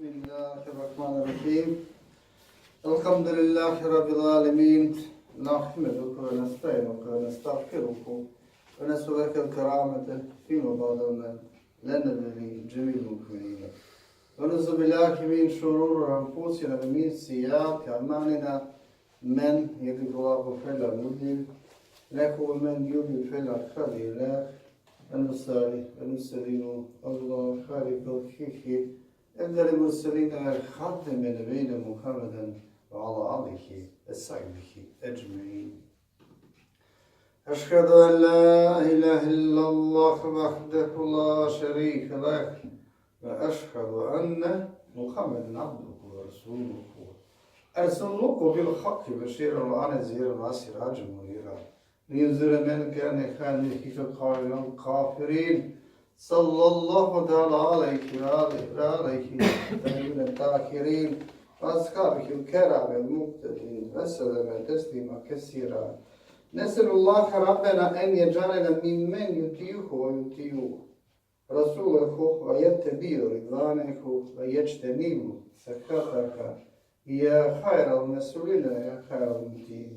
بسم الله الرحمن الرحيم. الحمد لله رب العالمين، نحمدك ونستعينك ونستغفرك ونسألك الكرامة فيما بعدنا لنا الذي جميل المؤمنين. ونعوذ بالله من شرور أنفسنا ومن سيئات أعمالنا، من يهده الله فلا مضل له ومن يضلل فلا هادي له. ونستعين الله خالق الحق أفضل المرسلين خاتم نبينا محمدا وعلى آله وصحبه أجمعين. أشهد أن لا إله إلا الله وحده لا شريك له، وأشهد أن محمدا عبده ورسوله أرسله بالحق بشيرا ونذيرا وسراجا منيرا لينذر من كان خالقه قائلا الكافرين. صلى الله تعالى عليه وآله الطاهرين وأصحابه الكرام المقتدين وسلم تسليما كثيرا. نسأل الله ربنا أن يجعلنا ممن يطيعه ويطيع رسوله ويتبع رضوانه ويجتنب سخطك يا خير المسؤولين يا خير المتين.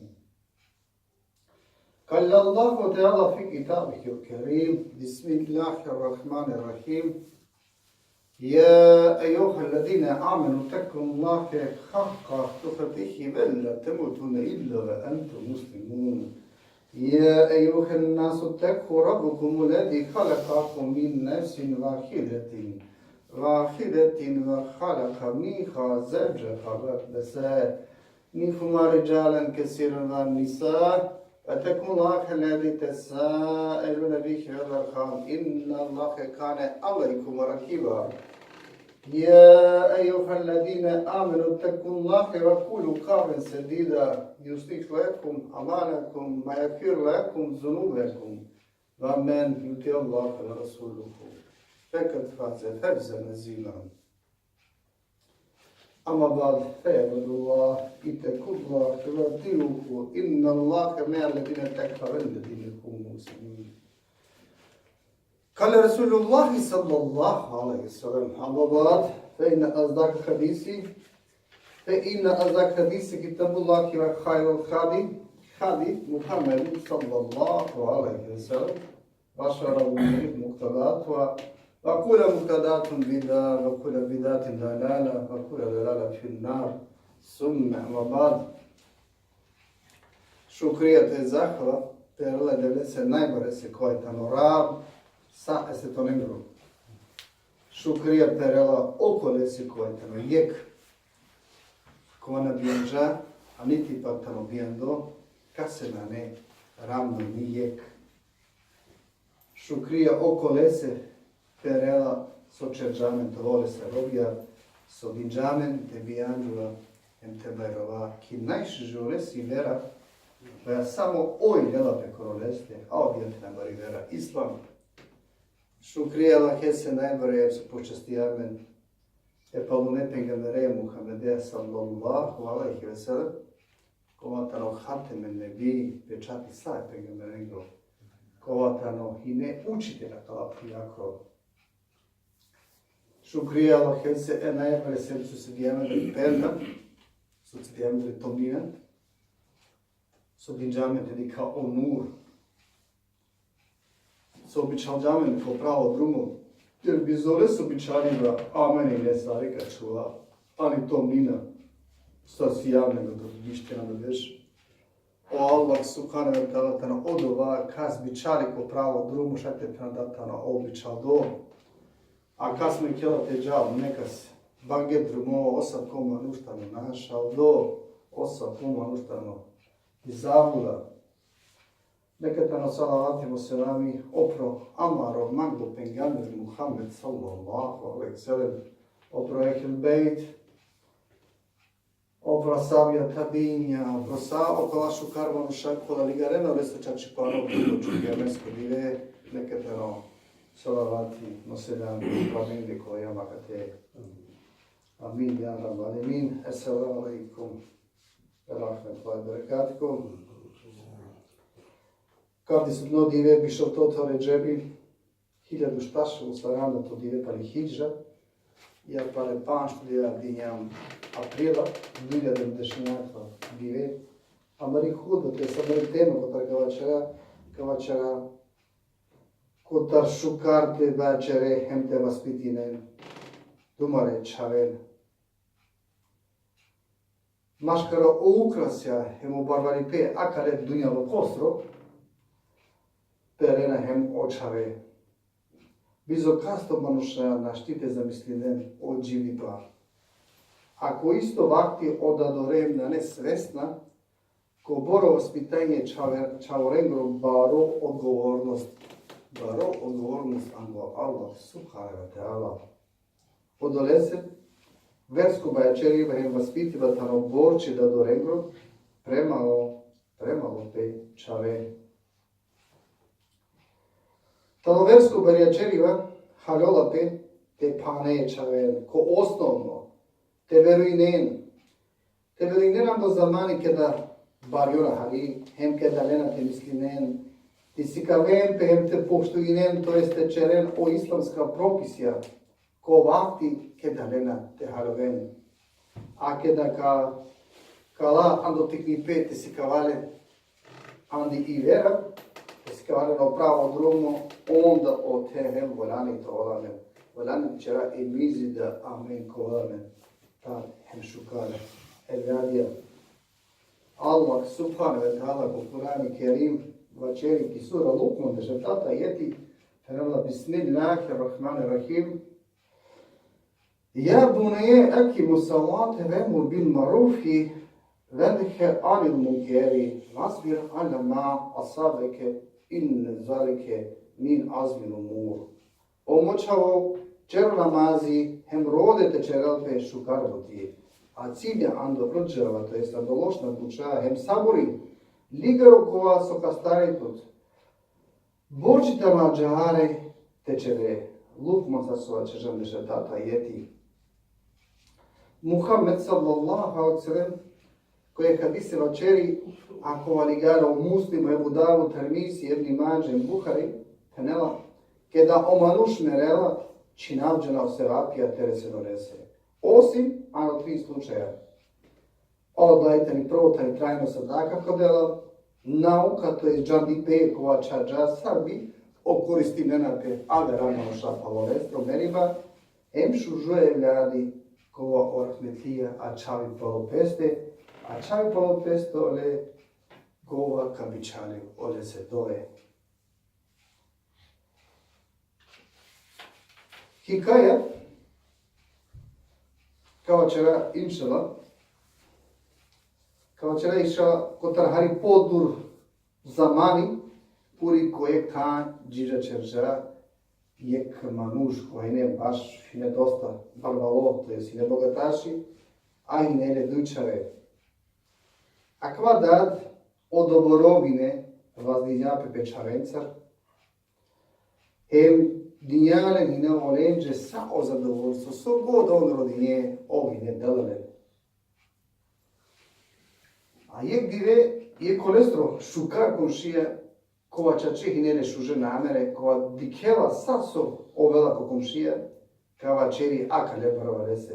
قال الله تعالى في كتابه الكريم: بسم الله الرحمن الرحيم. يا أيها الذين آمنوا اتقوا الله حق تقاته ولا تموتن إلا وأنتم مسلمون. يا أيها الناس اتقوا ربكم الذي خلقكم من نفس واحدة وخلق منها زوجها وبث منهما رجالا كثيرا ونساء واتقوا الله الذي تساءلون به والأرحام إن الله كان عليكم رقيبا. يا أيها الذين آمنوا اتقوا الله وقولوا قولا سديدا يصلح لكم أعمالكم ويغفر لكم ذنوبكم ومن يطع الله ورسوله فقد فاز فوزا عظيما. أما بعد فاعبدوا الله اتقوا الله واطيعوه إن الله مع الذين اتقوا والذين هم محسنون. قال رسول الله صلى الله عليه وسلم: أما بعد فإن أصدق الحديث كتاب الله وخير الهدي محمد صلى الله عليه وسلم وشر الأمور محدثاتها وكل محدثات بدعة وكل بدعة ضلالة وكل ضلالة في النار. ثم أما بعد شكرية zahvala te da se najbolje se koje tamo rab sa se to ne mru. Šukrija perela okole se koje tamo jek kona bijanđa a niti pa tamo bijando kasena ne ravno ni jek. Šukrija okole se perela sočerđamen to vole se robija sodinđamen te bijanđula em te bajrova ki najšižure si vera koja samo oj dela preko roleste, a objente na bari vera islam. Šukrija lahese najbore se počasti amen. Epalu nepengambere Muhammede sallallahu alaihi ve sellem. Kovatano hatemen nebi pečati saj pengamberengo. Kovatano i ne učitelja kalapki jako. Šukrija lahese najbore sebicu se dijamene perna. Su se dijamene tomina. Sodinđamen tedy kao onur. Sobičalđamen kao pravo drumo. Jer bi zore sobičanjiva, a meni ne zarika čula. Ali to mina. Sto si javnego do vištena da veš. O Allah subhanahu wa ta'ala tana odova kas bičari ko pravo drumo šajte prandatana običal do. A kas me kjela te džav nekas baget drumo osa koma nuštano našao do. Osa koma nuštano i zabula. Nekatano salavatim oselami opro Amarov Magdo Pengamir Muhammed sallallahu alaihi wa sallam, opro Ehel Bejt, opro Savija Tabinja, opro Lašu Karvanu Šakola Ligarena, Leso Čačipano, Čukija Mesko Dive, nekatano salavati oselami pravindi koja jamakate. Amin, ja Rabbi Alemin, assalamu alaikum. Rahmetullahi wa barakatuh. Kad su dno dive bišao to tore džebi, 1000 štaša u Saranda to dive pali hidža, Ja pare panștulia din aprila, 2019 bive, amari hudo, te samari temo kotar kavachara, kotar šukarte večere hemte vaspitinen, dumare čaven. Maškara ukrasja hemu barvari pe akare dunjalo kostro, perena hem očave. Bizo kasto manuša naštite zamislinen od dživipa. Ako isto vakti odadorem na nesvesna, ko boro vaspitanje čavorengro baro odgovornost ango Allah subhanahu wa ta'ala. Odolese, versko bajačeri vahem vaspiti tano borči da dorengro, premalo pe čave. Tano versko bajačeriva haljola pe te pane čaven, ko osnovno, te veruinen do zamani kada barjora hali, hem kada lena te mislinen, ti si kavem pe hem te poštuinen, to jeste čeren o islamska propisja, ko vakti kada lena te haloven. A kada kala ando tikni pe te si kavale andi i vera, te si kavale no pravo drugno, onda o te hem volani to olame. Volani čera i mizi da amen ko olame. Ta hem šukale. Evladija. Allah subhanahu wa ta'ala ko Kur'an Kerim večeri ki sura Lukman desetata jeti fenala bismillahirrahmanirrahim. Ja bunije akimu salate vemur bil marufi venhe anil munkeri nasbir ala ma asabeke in zalike min azmin umur. Omočavo čer namazi hem rodete čerelpe šukarboti. A cilja ando vrđava, to jest andološna duša, hem sabori, ligaro kova soka staritut. Borčitama džahare tečere, Lukman sasova čežam desetata jeti. Muhammed sallallahu alaihi sallam, koje hadise vačeri, ako valigaro muslimu Ebu Davu, Termisi, Ebni Mađem, Buhari, tenela, keda omanuš merela, činavđena osevapija tere se donese. Osim, ano 3 slučaja. Odajte mi prvotani trajno sadaka kodela, nauka, to je džandi pe kova čađa sarbi, okoristi nenate agarano šapalo restro meriba, emšu žuje vljadi kova orahmetlija, a čavi palopeste ole kova kabičani ole se dove. Hikaja, kao čera inšala, kotar hari podur zamani, puri koje kan džiđa čerža, jek manuš koje ne baš fine dosta barvalo, to je sine bogataši, a i ne dučave. Akva dad od oborovine vazdinja pepečavencar, hem dinjale nina olenđe sa o zadovoljstvo, so god on rodinje ovine delale. A jek dive, je kolestro šukar komšija, kova čače hinere šuže namere, kova dikela saso ovela ko komšija, kava čeri aka lebarova rese.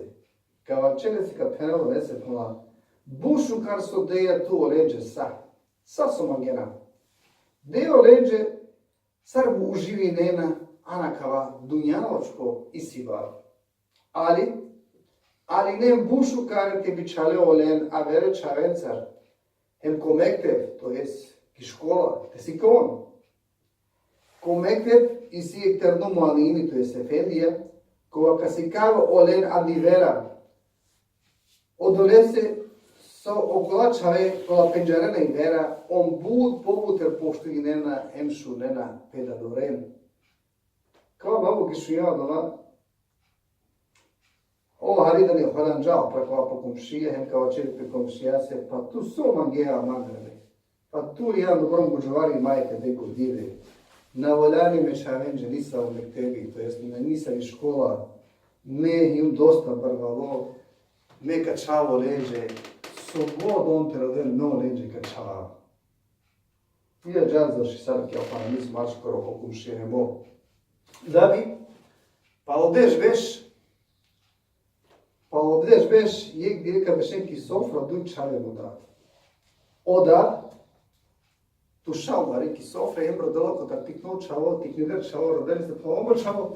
Kava čere se ka penalo rese pola, bu šukar so deja tu olenđe sa so magena. Deja olenđe, sar bu uživi nena, anakava dunjaločko isiba. Ali nem bušu kare te bičale olen, a vere čavencar, hem komektev, to jest ki škola, te si kon. Komektev isi ekterno mualimi, to jest efendija, kova kasikava olen adivera. Odolese so okola čave, kola penđarena i vera, on bud pobuter poštu i nena, emšu nena pedadorem. Kao babu ki šujava doma, o haridan je hvadan džao prakova po komšije, hem kao čeli pe komšija se, pa tu so mangeja magrane, pa tu jedan dobrom guđuvari majke deko dive. Na voljani me čavenđe nisa u mektebi, to jest nisa i škola, me im dosta barvalo, me kačavo leđe, so god on te roden no leđe kačava. Ija džad zaši sarki, pa nis maškoro po komšije nemo. Da bi, pa odeš veš, Pa odreš beš, jek direka bešenki sofra, duj čave voda. Oda, tu šalva, reki sofra, jembro daleko, tak tikno čavo, tik nider čavo, rodeli se pa obo čavo.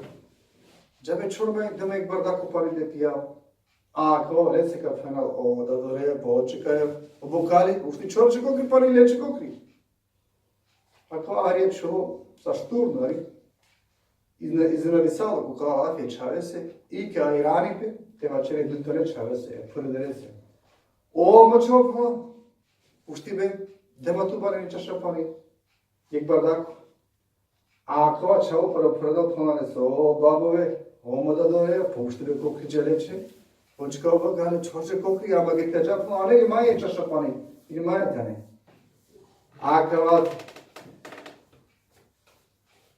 Džabe čurme, da me bardaku pari detija. A kao rece ka fenal, o da dore, po očekaje, obukali, ušti čorče kokri pari leče kokri. Pa kao arije čuo, sa šturnari, iznenadisalo ko kao afje čave se, i ka iranipe, te vačere dutore čave se, prdere se. O, mačo pa, ušti be, dema tu bare niča šapani, jek bardaku. A kao čavo prdao ponare se, o babove, o moda dore, po ušti be kokri dželeče, počkao ba gale čorče kokri, ama ge te džapno, a ne maje ča šapani, ili maje tane. A kao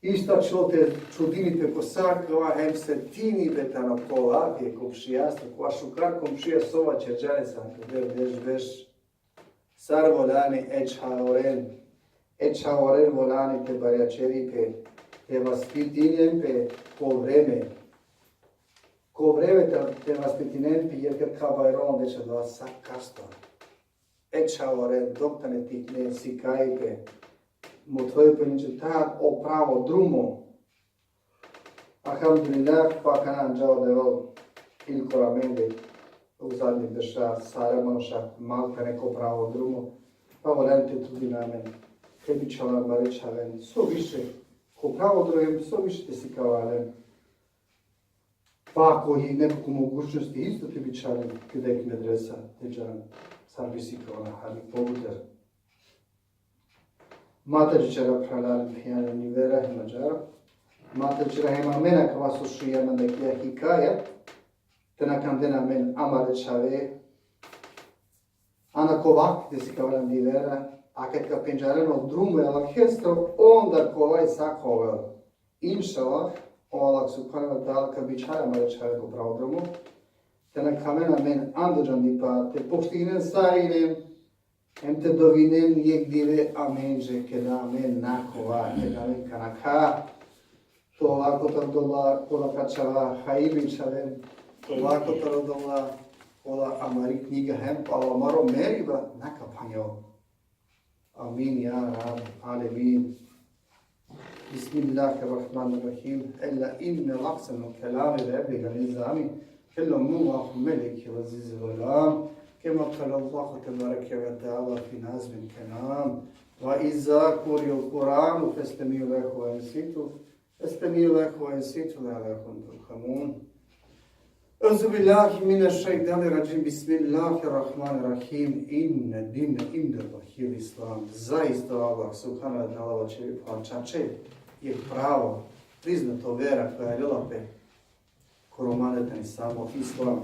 Ista čote čudinite kosakova, hem se tini betano kolapje kopšijasto, kva šukar komšija sova čerđane sanka, beš, sar volani eč haoren volani te barjačeri te vaspitinem ko vreme te vaspitinem jer kad kabajron veća dva sak kastor. Eč haoren doktane tikne sikajpe, Mutvoje peniče tak opravo drumo. Alhamdulillah, pa kanan džao deval ilko ramende u zadnji beša Saramonoša malka neko pravo drumo. Pa volente trudi namen, tebi čalan barečaven, so više ko pravo drugim, so više te si kavalen. Pa ako je nekako mogućnosti isto tebi čalan, kada je medresa, te džan, sam bi si kao na hali poguter. Materčera pralan pijana nivera himađara. Materčera hema mena kava sušija mandekija hikaya. Tena kandena men amarečave. Ana kovak desi kavala nivera. A kad ka penđareno drumu je lakestro, onda kovaj sakovel. Inšallah, olak subhanahu wa ta'ala ka bičara marečave ko pravo drumu. Tena kamena men andođan dipa te poštinen sarinem. Hem te dovinem jek dive amenže kedamen nakova, kedamen kanaka. To lako tar dola kola kačava haibi čaven. To lako tar dola kola amari knjiga hem pala maro meriba nakapanjo. Amin ya rab alemin. Bismillahirrahmanirrahim. Ella inne laksanu kelami ve ebliga nizami. Kello mullahu meliki vazizi volam. كما قال الله تبارك وتعالى في نظم الكلام وإذا قرئ القرآن فاستمعوا له وأنصتوا لعلكم ترحمون أعوذ بالله من الشيطان الرجيم بسم الله الرحمن الرحيم إن الدين عند الله الإسلام zaista Allah subhanahu wa ta'ala će plaćače je pravo priznato vera koja je ljelape koromanetan samo Islam